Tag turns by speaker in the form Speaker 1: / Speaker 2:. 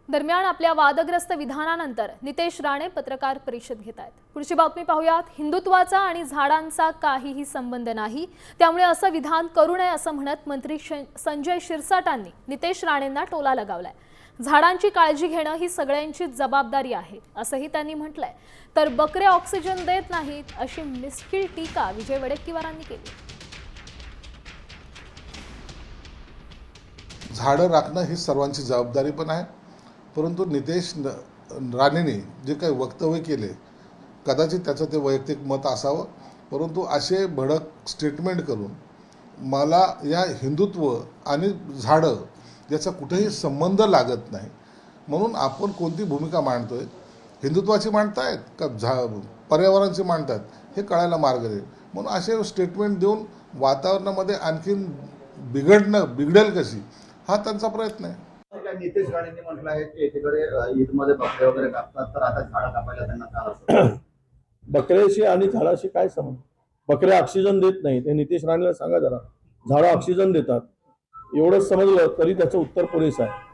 Speaker 1: दरम्यान आपल्या वादग्रस्त विधानानंतर नितेश राणे पत्रकार परिषद घेत आहेत। पुढची बातमी पाहूयात। हिंदुत्वाचा आणि झाडांचा काहीही संबंध नाही, त्यामुळे असं विधान करू नये असं म्हणत मंत्री संजय शिरसाटांनी नितेश राणेंना टोला लगावलाय। झाडांची काळजी घेणं ही सगळ्यांची जबाबदारी आहे असंही त्यांनी म्हटलंय। तर बकरे ऑक्सिजन देत नाहीत अशी मिसकिल टीका विजय वडेट्टीवारांनी केली।
Speaker 2: झाडं राखणं ही सर्वांची जबाबदारी पण आहे, परंतु नितेश राणेंनी जे काही वक्तव्य केले कदाचित त्याचं ते वैयक्तिक मत असावं, परंतु असे भडक स्टेटमेंट करून मला या हिंदुत्व आणि झाडं याचा कुठेही संबंध लागत नाही। म्हणून आपण कोणती भूमिका मांडतोय, हिंदुत्वाची मांडतायत का पर्यावरणाची मांडतायत हे कळायला मार्ग दे। म्हणून असे स्टेटमेंट देऊन वातावरणामध्ये आणखीन बिघडेल कशी हा त्यांचा प्रयत्न आहे।
Speaker 3: नितेश राणेंनी म्हटलं आहे की एकीकडे ईदमध्ये बकरे वगैरे कापतात, तर आता झाडं कापायला त्यांना का असतं?
Speaker 4: बकऱ्याशी आणि झाडाशी काय संबंध? बकऱ्या ऑक्सिजन देत नाही, ते नितेश राणेला सांगा जरा। झाडं ऑक्सिजन देतात, एवढंच समजलं तरी त्याचं उत्तर पुरेसं आहे।